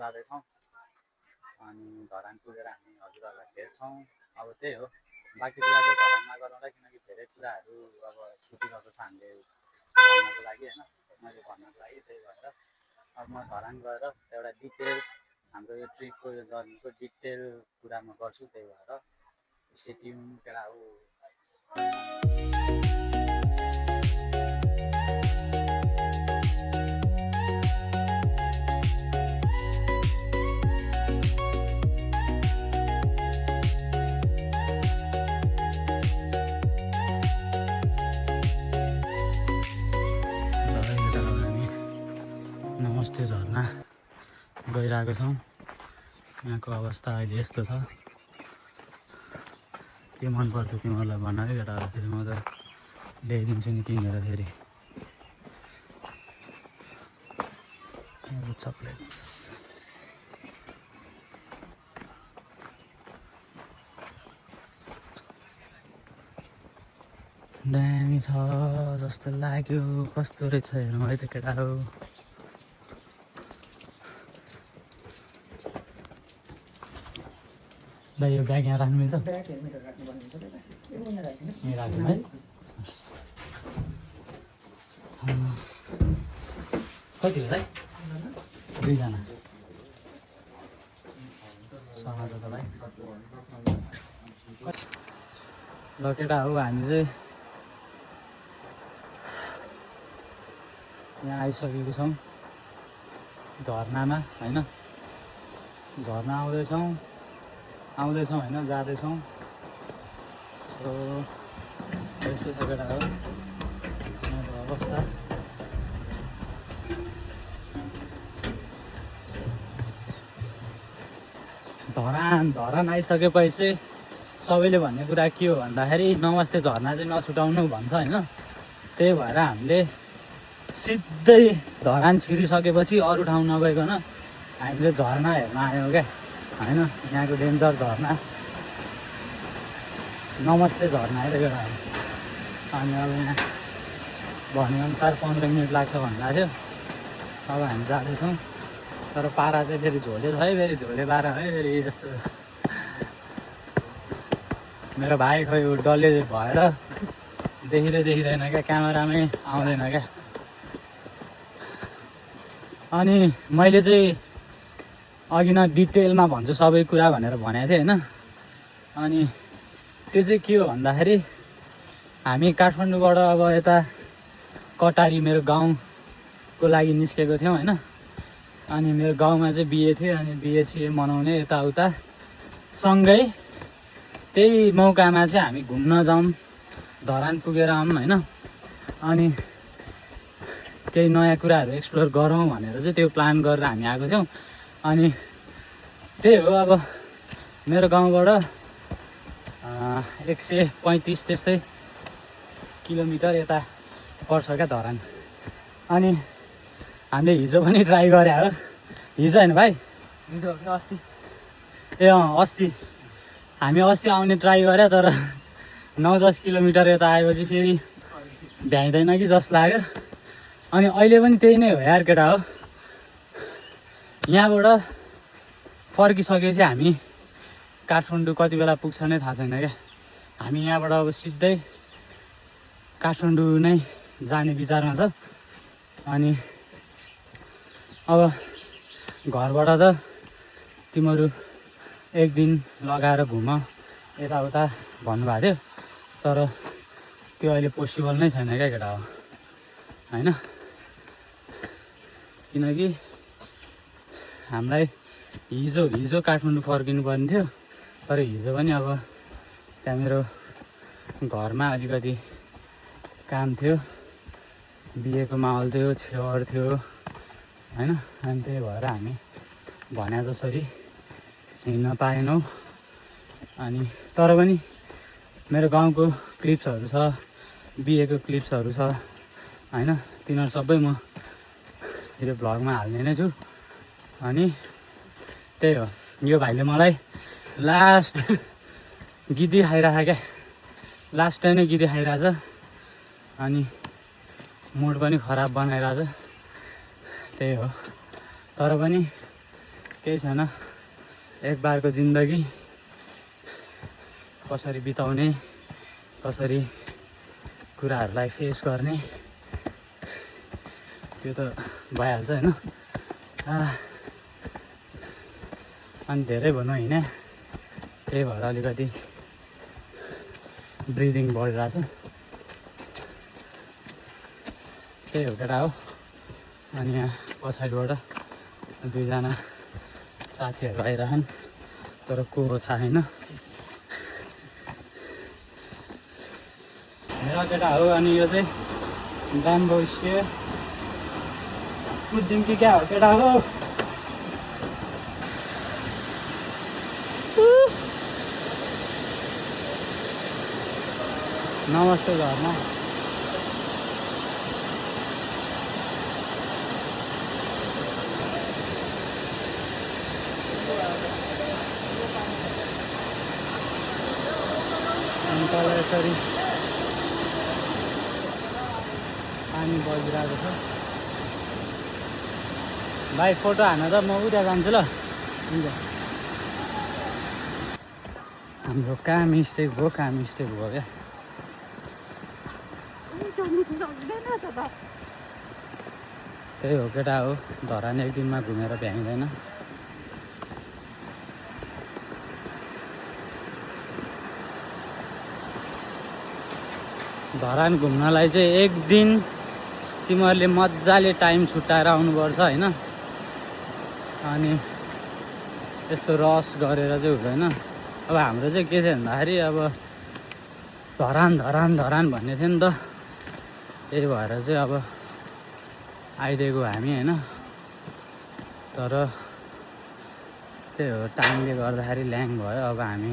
जाँदैछौँ अनि धरान पुगेर हामी हजुरहरूलाई भेट्छौँ। अब त्यही हो, बाँकी कुरा चाहिँ धरानमा गरौँला किनकि धेरै कुराहरू अब छुटिरहेको छ हामीले भन्नको लागि होइन, मैले भन्नको लागि। त्यही भएर अब म धरान गएर एउटा डिटेल हाम्रो यो ट्रिपको यो जर्नीको डिटेल कुरा म गर्छु। त्यही भएर स्टे ट्युन केटा हो। नमस्ते झरना गइरहेको छौँ। यहाँको अवस्था अहिले यस्तो छ। के मनपर्छ तिमीहरूलाई भन है केटाहरू, फेरि म त ल्याइदिन्छु नि किनेर फेरि चक्लेट्स। दामी छ जस्तो लाग्यो, कस्तो रहेछ हेरौँ है त केटाहरू। दाइ यो ब्याग यहाँ राख्नु मिल्छ? यहीँ राख्नु है। कति हो दाइ? 2 जना सँग त भाइ। ल केटा हो, हामी चाहिँ यहाँ आइसकेको छौँ झरनामा होइन। झरना आउँदैछौँ होइन, जाँदैछौँ। सो यस्तो छ केटा हो यहाँको अवस्था। धरान आइसकेपछि सबैले भन्ने कुरा के हो भन्दाखेरि नमस्ते झरना चाहिँ नछुटाउनु भन्छ होइन। त्यही भएर हामीले सिधै धरान छिरिसकेपछि अरू ठाउँ नगइकन हामीले झरना हेर्न आयौँ क्या होइन। यहाँको डेन्जर झरना नमस्ते झरना हेरेको हामी। अनि अब यहाँ भनेअनुसार 15 मिनट लाग्छ भन्दा थियो। अब हामी जाँदैछौँ, तर पारा चाहिँ फेरि झोले छ है, फेरि झोले पारा है फेरि यस्तो। मेरो भाइ खै डल्ले भएर देखिँदैन क्या, क्यामेरामै आउँदैन क्या। अनि मैले चाहिँ अघि न डिटेलमा भन्छु सबै कुरा भनेर भनेको थिएँ होइन। अनि त्यो चाहिँ के हो भन्दाखेरि हामी काठमाडौँबाट अब यता कटारी मेरो गाउँको लागि निस्केको थियौँ होइन। अनि मेरो गाउँमा चाहिँ बिहे थियो, अनि बिहे सिहे मनाउने यताउता सँगै त्यही मौकामा चाहिँ हामी घुम्न जाउँ, धरान पुगेर आऊँ होइन। अनि केही नयाँ कुराहरू एक्सप्लोर गरौँ भनेर चाहिँ त्यो प्लान गरेर हामी आएको थियौँ। अनि त्यही हो, अब मेरो गाउँबाट 135 त्यस्तै किलोमिटर यता पर्छ क्या धरान। अनि हामीले हिजो पनि ट्राई गरे हो, हिजो होइन भाइ, हिजो अस्ति अस्ति हामी अस्ति आउने ट्राई गरे, तर 9-10 किलोमिटर यता आएपछि फेरि भ्याइँदैन कि जस्तो लाग्यो। अनि अहिले पनि त्यही नै हो यार केटा हो। यहाँबाट फर्किसकेपछि हामी काठमाडौँ कति बेला पुग्छ नै थाहा छैन क्या। हामी यहाँबाट अब सिधै काठमाडौँ नै जाने विचारमा छ। अनि अब घरबाट त तिमीहरू 1 दिन लगाएर घुम यताउता भन्नुभएको थियो, तर त्यो अहिले पोसिबल नै छैन क्या केटा हो होइन। किनकि हामीलाई हिजो काठमाडौँ फर्किनु पर्ने थियो, तर हिजो पनि अब त्यहाँ मेरो घरमा अलिकति काम थियो, बिहेको माहौल थियो, छेवर थियो होइन। अनि त्यही भएर हामी भने जसरी हिँड्न पाएनौँ। अनि तर पनि मेरो गाउँको क्लिप्सहरू छ, बिहेको क्लिप्सहरू छ होइन, तिनीहरू सबै म यो भ्लगमा हाल्ने नै छु। अनि त्यही हो, यो भाइले मलाई लास्ट गिदी खाइरहेको क्या, लास्ट टाइम नै गिदी खाइरहेछ। अनि मुड पनि खराब बनाइरहेछ। त्यही हो, तर पनि केही छैन, एक बारको जिन्दगी कसरी बिताउने, कसरी कुराहरूलाई फेस गर्ने त्यो त भइहाल्छ होइन। अनि धेरै भनौँ होइन, त्यही भएर अलिकति ब्रिदिङ बढिरहेछ। त्यही हो केटा हो। अनि यहाँ पछाडिबाट दुईजना साथीहरू आइरहन्, तर को हो थाहा छैन। मेरा केटा हो। अनि यो चाहिँ ब्याम्बो स्टेयर कुद्दिउँ कि क्या हो केटा हो। नमस्ते घरमा। अनि तल यसरी पानी बगिरहेको छ। भाइ फोटो हान त, म उता जान्छु ल। हुन्छ। हाम्रो कहाँ मिस्टेक भयो, कहाँ मिस्टेक भयो क्या। त्यही हो केटा हो, धरान एक दिनमा घुमेर भ्याइँदैन। धरान घुम्नलाई चाहिँ एक दिन तिमीहरूले मजाले टाइम छुट्याएर आउनुपर्छ होइन। अनि यस्तो रस गरेर चाहिँ हुँदैन। अब हाम्रो चाहिँ के थियो भन्दाखेरि अब धरान धरान धरान भन्ने थियो नि त, त्यही भएर चाहिँ अब आइदिएको हामी होइन। तर त्यही हो, टाइमले गर्दाखेरि ल्याङ भयो। अब हामी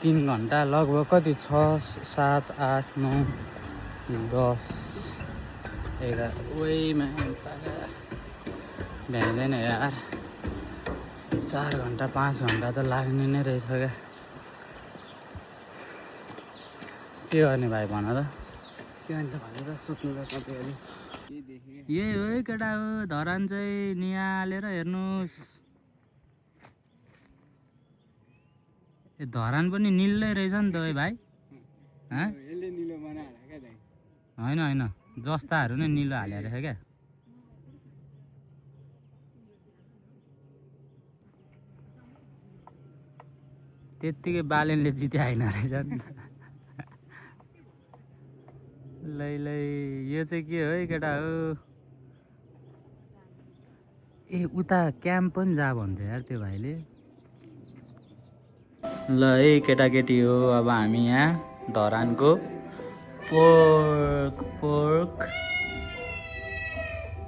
3 घन्टा लगभग कति 6, 7, 8, 9, 10, 11 ओइमा भ्याइँदैन यार। 4 घन्टा 5 घन्टा त लाग्ने नै रहेछ क्या। के गर्ने भाइ भन त। के भन्छ भनेर सोध्नु त तपाईँहरू। यही हो है केटा हो, धरान चाहिँ निहालेर हेर्नुहोस्। ए धरान पनि निलै रहेछ नि त भाइ। यसले निलो बनाएर क्या दाइ। होइन होइन, जस्ताहरू नै निलो हालेर रहेछ क्या। त्यत्तिकै बालेनले जिते होइन रहेछ नि। लै यो चाहिँ के हो है केटा हो। ए उता क्याम्प पनि जा भन्थ्यो यार त्यो भाइले। ल है केटाकेटी हो, अब हामी यहाँ धरानको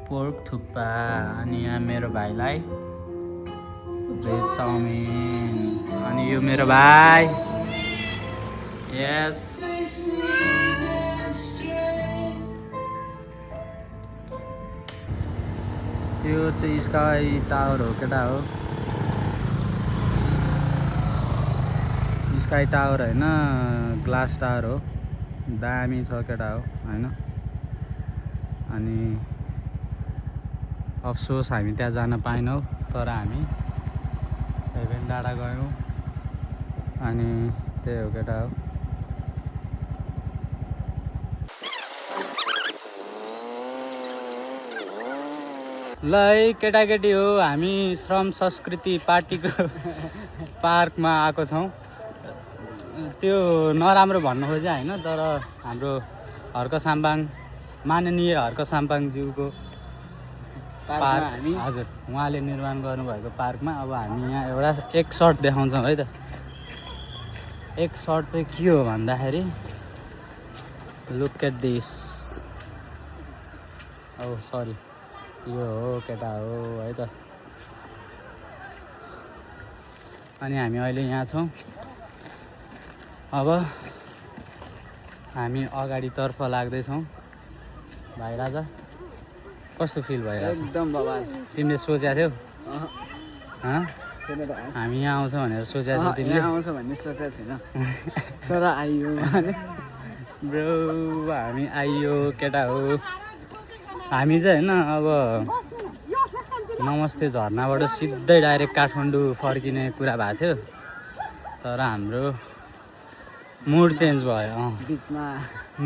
पोर्क थुक्पा। अनि यहाँ मेरो भाइलाई भेज चाउमिन। अनि यो मेरो भाइ, यस। त्यो चाहिँ स्काई टावर हो केटा हो। स्काई टावर होइन, ग्लास टावर हो। दामी छ केटा हो होइन। अनि अफसोस हामी त्यहाँ जान पाएनौँ, तर हामी हेभेन डाँडा गयौँ। अनि त्यही हो केटा हो। ल है केटाकेटी हो, हामी श्रम संस्कृति पार्टीको पार्कमा आएको छौँ। त्यो नराम्रो भन्नु खोजेँ होइन, तर हाम्रो हर्क साम्बाङ, माननीय हर्क साम्बाङज्यूको पार्क हामी, हजुर, उहाँले निर्माण गर्नुभएको पार्कमा अब हामी यहाँ एउटा एक सर्ट देखाउँछौँ है त। एक सर्ट चाहिँ के हो भन्दाखेरि, look at this. Oh sorry, यो हो केटा हो है त। अनि हामी अहिले यहाँ छौँ। अब हामी अगाडितर्फ लाग्दैछौँ। भाइ राजा कस्तो फिल भइरहेछ? एकदम बवाल। तिमीले सोचेको थियौ हामी यहाँ आउँछौँ भनेर सोचेको थियौ तिमीले? यहाँ आउँछ भन्ने सोचेको थिएन, तर आइयो भने ब्रो, हामी आइयो केटा हो। हामी चाहिँ होइन अब नमस्ते झरनाबाट सिधै डाइरेक्ट काठमाडौँ फर्किने कुरा भएको थियो तर हाम्रो मुड चेन्ज भयो बिचमा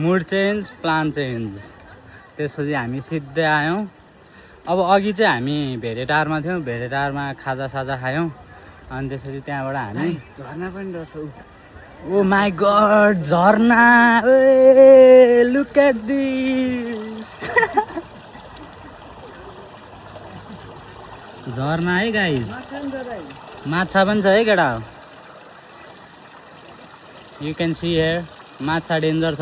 मुड चेन्ज प्लान चेन्ज त्यसपछि हामी सिधै आयौँ अब अघि चाहिँ हामी भेडेटारमा थियौँ भेडेटारमा खाजासाजा खायौँ अनि त्यसपछि त्यहाँबाट हामी झर्ना पनि रहेछ ओ माई गड झरना लुक एट दिस झरना है गाइस माछा पनि छ है केटा यु क्यान सी हेयर माछा डेन्जर छ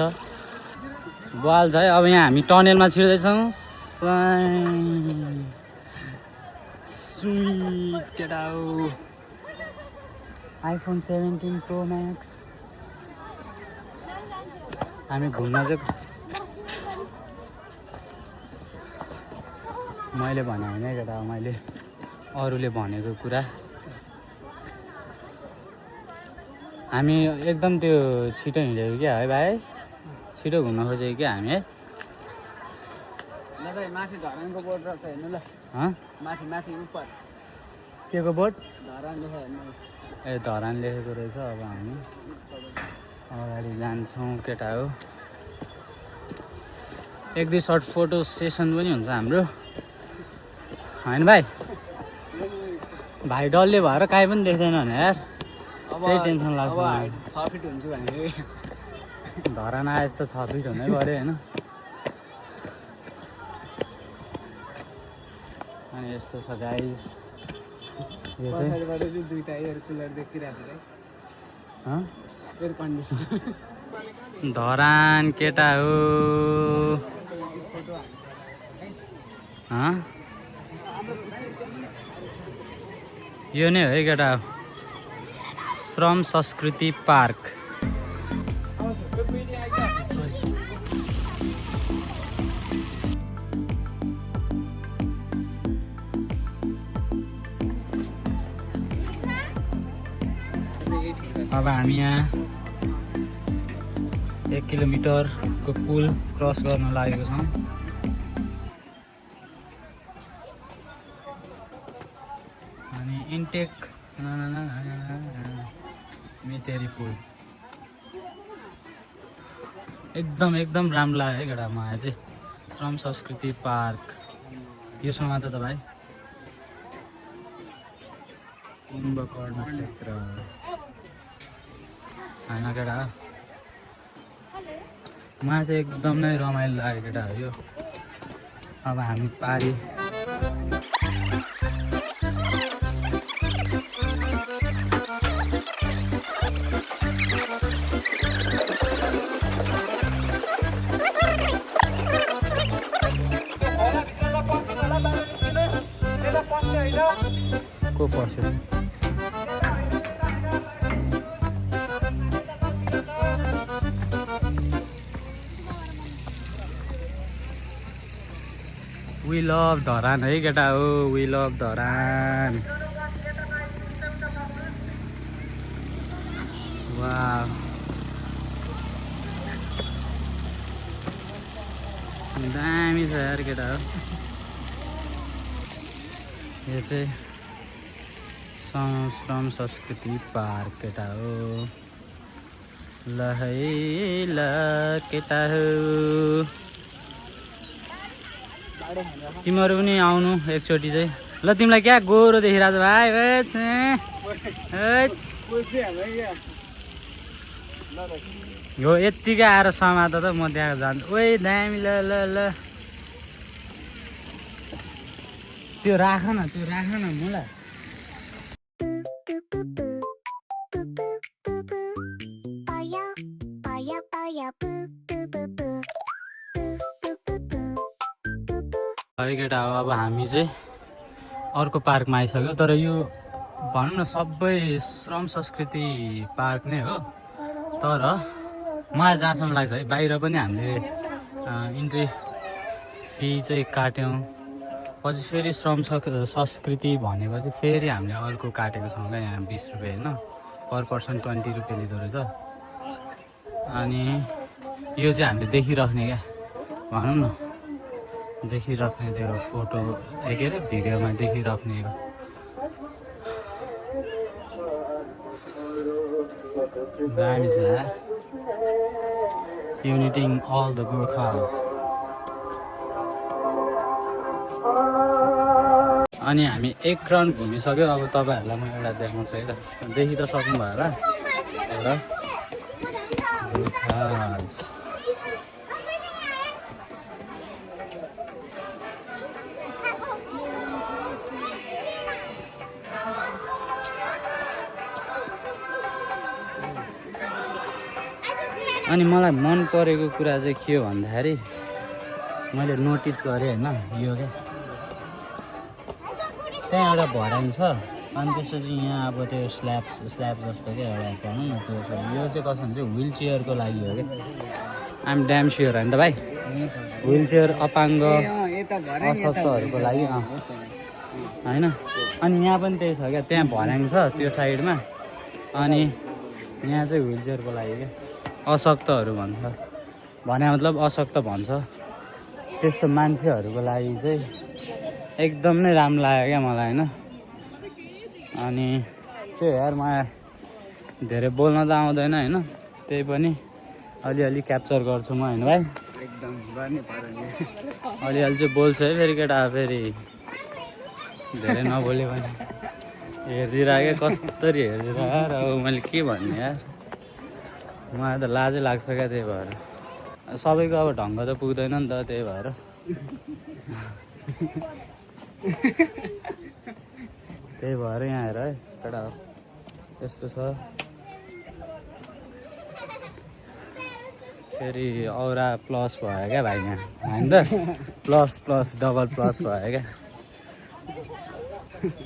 बल छ है अब यहाँ हामी टनेलमा छिर्दैछौँ स्विट केटा हो आइफोन 17 प्रो म्याक्स हामी घुम्न चाहिँ मैले भने होइन केटा मैले अरूले भनेको कुरा हामी एकदम त्यो छिटो हिँडेको क्या है भाइ छिटो घुम्न खोजेको क्या हामी है माथि धरानको बोर्ड रहेछ हेर्नु ल माथि माथि उपर के को बोट धरान लेखेर हेर्नु ए धरान लेखेको रहेछ अब हामी अगाडि जान्छौँ केटा हो एक दुई सर्ट फोटो सेसन पनि हुन्छ हाम्रो होइन भाइ भाइ डल्ले भएर काहीँ पनि देख्दैन भने यार त्यही टेन्सन लाग्छ 6 फिट हुन्छु भने धरान आए जस्तो 6 फिट हुनै पऱ्यो होइन अनि यस्तो छ गाइस यो चाहिँ पछाडिबाट चाहिँ दुईटा एयर कुलर देखिरहेको छ एयर कन्डिसनर धरान केटा हो यो नै हो है केटा श्रम संस्कृति पार्क अब हामी यहाँ 1 किलोमिटरको पुल क्रस गर्न लागेको छौँ अनि इन्टेक मेतेरी पुल एकदम राम्रो लाग्यो है केटा मलाई चाहिँ श्रम संस्कृति पार्क यो समात त भाइ कुम्भकर्ण क्षेत्र होइन केटा मलाई चाहिँ एकदम नै रमाइलो लाग्यो केटा हो यो अब हामी पारी को पस्यो वी लभ धरान है केटा हो वी लभ धरान वाह दामी छ यार केटा हो यो चाहिँ श्रम संस्कृति पार्क केटा हो ल है ल केटा हो तिमीहरू पनि आउनु एकचोटि चाहिँ ल तिमीलाई क्या गोरो देखिरहेको छ भाइ हो यत्तिकै आएर समात त म त्यहाँ जान्छु ओइ दामी ल ल ल त्यो राख न मुला है केटा हो अब हामी चाहिँ अर्को पार्कमा आइसक्यो तर यो भनौँ न सबै श्रम संस्कृति पार्क नै हो तर मलाई जहाँसम्म लाग्छ है बाहिर पनि हामीले इन्ट्री फी चाहिँ काट्यौँ पछि फेरि श्रम संस्कृति भनेपछि फेरि हामीले अर्को काटेको छौँ क्या यहाँ 20 रुपियाँ होइन पर पर्सन 20 रुपियाँ लिँदो रहेछ अनि यो चाहिँ हामीले देखिराख्ने क्या भनौँ न देखिराख्ने त्यो फोटो के अरे भिडियोमा देखिराख्ने दामी छ यार युनिटिङ अल द गोर्खाज अनि हामी एक राउन्ड घुमिसक्यो अब तपाईँहरूलाई म एउटा देखाउँछु है त देखि त सक्नुभयो होला एउटा गोर्खाज अनि मलाई मन परेको कुरा चाहिँ के हो भन्दाखेरि मैले नोटिस गरेँ होइन यो क्या त्यहाँ एउटा भर्याङ छ अनि त्यसपछि यहाँ अब त्यो स्ल्याब जस्तो क्या एउटा भनौँ न त्यो छ यो चाहिँ कसो हुन्छ व्हिल चेयरको लागि हो क्या आइएम ड्याम स्योर होइन त भाइ व्हिल चेयर अपाङ्ग अशक्तहरूको लागि होइन अनि यहाँ पनि त्यही छ क्या त्यहाँ भर्याङ छ त्यो साइडमा अनि यहाँ चाहिँ व्हिल चेयरको लागि क्या अशक्तहरू भन्छ भने मतलब अशक्त भन्छ त्यस्तो मान्छेहरूको लागि चाहिँ एकदम नै राम्रो लाग्यो क्या मलाई होइन अनि त्यो यार मलाई धेरै बोल्न त आउँदैन होइन त्यही पनि अलिअलि क्याप्चर गर्छु म होइन भाइ एकदम गर्नै पर्यो नि अलिअलि चाहिँ बोल्छु है फेरि केटा फेरि धेरै नबोले पनि हेरिदिरहेको कस्तरी हेरिदिएर यार अब मैले के भन्ने यार मलाई त लाजै लाग्छ क्या त्यही भएर सबैको अब ढङ्ग त पुग्दैन नि त त्यही भएर त्यही भएर यहाँ हेर है केटा यस्तो छ फेरि औरा प्लस भयो क्या भाइ यहाँ होइन त प्लस डबल प्लस भयो क्या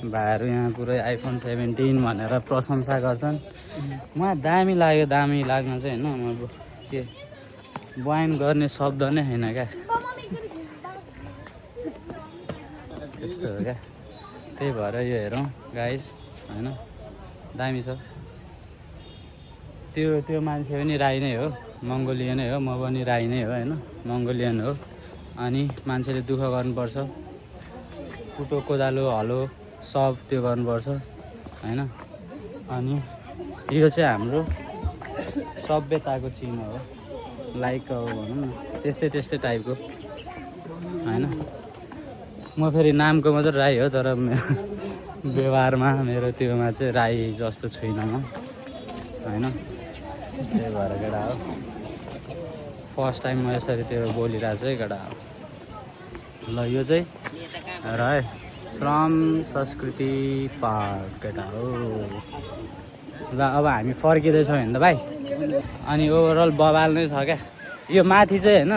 भाइहरू यहाँ पुरै आइफोन 17 भनेर प्रशंसा गर्छन् मलाई दामी लाग्यो दामी लाग्न चाहिँ होइन अब के बयान गर्ने शब्द नै छैन क्या त्यस्तो हो क्या त्यही भएर यो हेरौँ गाइस होइन दामी छ त्यो मान्छे पनि राई नै हो मङ्गोलियनै हो म पनि राई नै हो होइन मङ्गोलियन हो अनि मान्छेले दुःख गर्नुपर्छ कुटो कोदालो हलो सब त्यो गर्नुपर्छ होइन अनि यो चाहिँ हाम्रो सभ्यताको चिन्ह हो लाइक अब भनौँ न त्यस्तै टाइपको होइन म फेरि नामको मात्रै राई हो तर व्यवहारमा मेरो त्योमा चाहिँ राई जस्तो छुइनँ म होइन त्यही भएर केटा हो फर्स्ट टाइम म यसरी त्यो बोलिरहेको छु है केटा हो ल यो चाहिँ र है श्रम संस्कृति पार्क केटा हो ल अब हामी फर्किँदैछौँ होइन त भाइ अनि ओभरअल बवाल नै छ क्या यो माथि चाहिँ होइन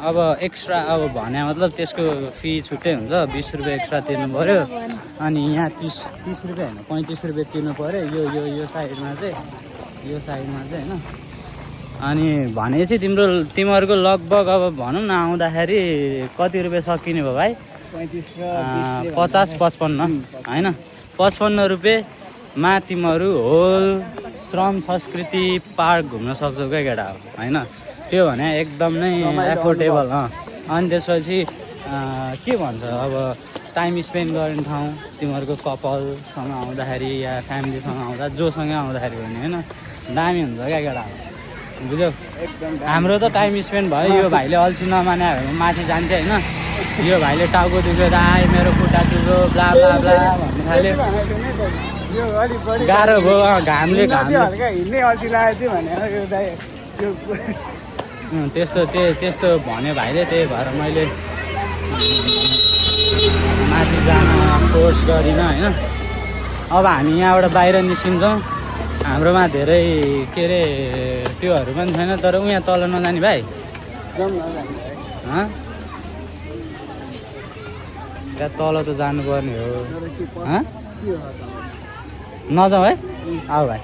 अब एक्स्ट्रा अब भने मतलब त्यसको फी छुट्टै हुन्छ 20 रुपियाँ एक्स्ट्रा तिर्नु पऱ्यो अनि यहाँ 30 रुपियाँ होइन 35 रुपियाँ तिर्नु पऱ्यो यो साइडमा चाहिँ होइन अनि भनेपछि तिमीहरूको लगभग अब भनौँ न आउँदाखेरि कति रुपियाँ सकिने भयो भाइ 50-55 होइन 55 रुपियाँमा तिमीहरू होल श्रम संस्कृति पार्क घुम्न सक्छौ क्या केटा हो होइन त्यो भने एकदम नै एफोर्डेबल अनि त्यसपछि के भन्छ अब टाइम स्पेन्ड गर्ने ठाउँ तिमीहरूको कपालसँग आउँदाखेरि या फ्यामिलीसँग आउँदा जोसँग आउँदाखेरि भने होइन दामी हुन्छ क्या केटा बुझ्यौ हाम्रो त टाइम स्पेन्ड भयो यो भाइले अल्छी नमाने माथि जान्थ्यो होइन यो भाइले टाउको दुख्यो त आयो मेरो खुट्टा दुख्यो ब्ला ब्ला ब्ला भन्नु थाल्यो गाह्रो भयो घामले हिँड्नै अल्छी लागेको थियो भने त्यस्तो भन्यो भाइले त्यही भएर मैले माथि जान फोर्स गरिनँ होइन अब हामी यहाँबाट बाहिर निस्किन्छौँ हाम्रोमा धेरै के अरे त्योहरू पनि छैन तर उहाँ तल नजाने भाइ त्यहाँ तल त जानुपर्ने हो नजाउँ है आऊ भाइ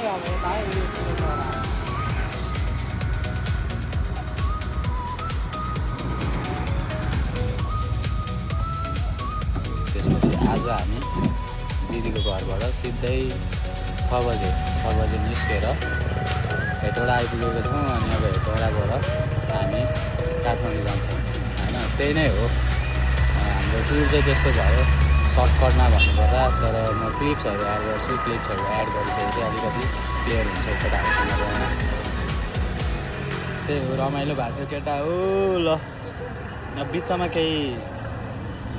है अब यता है उयो चरा त्यसपछि आज हामी दिदीको घरबाट सिधै 6 बजे निस्केर हेटौडा आइपुगेको छौँ। अनि अब हेटौडाबाट हामी काठमाडौँ जान्छौँ होइन। त्यही नै हो हाम्रो टुर चाहिँ त्यस्तो भयो सर्टकटमा भन्नुपर्दा। तर म क्लिप्सहरू एड गर्छु, क्लिप्सहरू एड गरिसकेपछि अलिकति क्लियर हुन्छ केटाहरूसँग होइन। त्यही हो रमाइलो भएको थियो केटा हो। ल अब बिचमा केही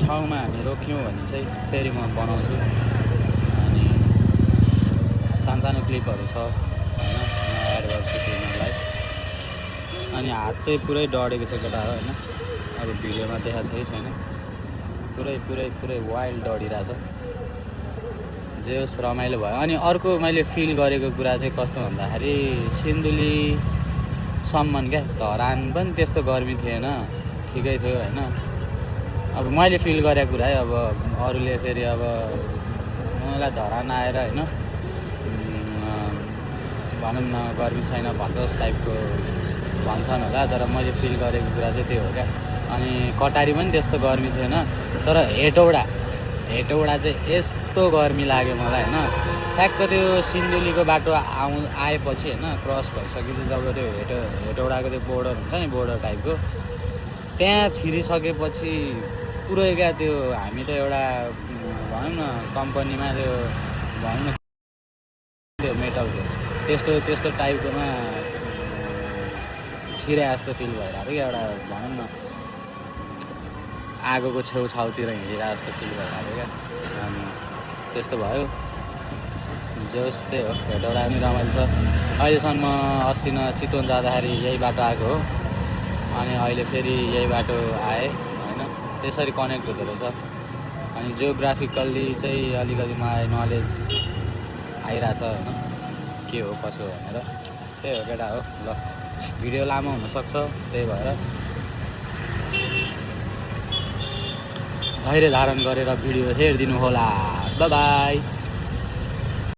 ठाउँमा हामी रोक्यौँ भने चाहिँ फेरि म बनाउँछु। अनि सानो क्लिपहरू छ होइन, म एड गर्छु तिनीहरूलाई। अनि हात चाहिँ पुरै डढेको छ केटा हो होइन। अब भिडियोमा देखाएको छैन, पुरै वाइल्ड डढिरहेको छ। जे होस् रमाइलो भयो। अनि अर्को मैले फिल गरेको कुरा चाहिँ कस्तो भन्दाखेरि सिन्धुलीसम्म क्या धरान पनि त्यस्तो गर्मी थिएन, ठिकै थियो होइन। अब मैले फिल गरेको कुरा है। अब अरूले फेरि अब मलाई धरान आएर होइन भनौँ न गर्मी छैन भन्छ जस्तो टाइपको भन्छन् होला। तर मैले फिल गरेको कुरा चाहिँ त्यो हो क्या। अनि कटारी पनि त्यस्तो गर्मी थिएन। तर हेटौडा चाहिँ यस्तो गर्मी लाग्यो मलाई होइन। ठ्याक्क त्यो सिन्धुलीको बाटो आएपछि होइन, क्रस भइसकेपछि जब त्यो हेटौडाको त्यो बोर्डर हुन्छ नि, बोर्डर टाइपको त्यहाँ छिरिसकेपछि पुरै क्या त्यो हामी त एउटा भनौँ न कम्पनीमा त्यो भनौँ न त्यो मेटलको त्यस्तो टाइपकोमा छिरे जस्तो फिल भइरहेको थियो क्या। एउटा भनौँ न आगोको छेउछाउतिर हिँडिरहेको जस्तो फिल भइरहेको थियो क्या। अनि त्यस्तो भयो। जोस् त्यही हो हेटौडा पनि रमाइलो छ। अहिलेसम्म अस्ति चितवन जाँदाखेरि यही बाटो आएको हो। अनि अहिले फेरि यही बाटो आएँ होइन। त्यसरी कनेक्ट हुँदो रहेछ। अनि जियोग्राफिकल्ली चाहिँ अलिकति मलाई नलेज आइरहेछ होइन, के हो कसो भनेर। त्यही हो केटा हो। ल भिडियो लामो हुनसक्छ, त्यही भएर धैर्य धारण गरेर भिडियो हेरिदिनु होला। By by.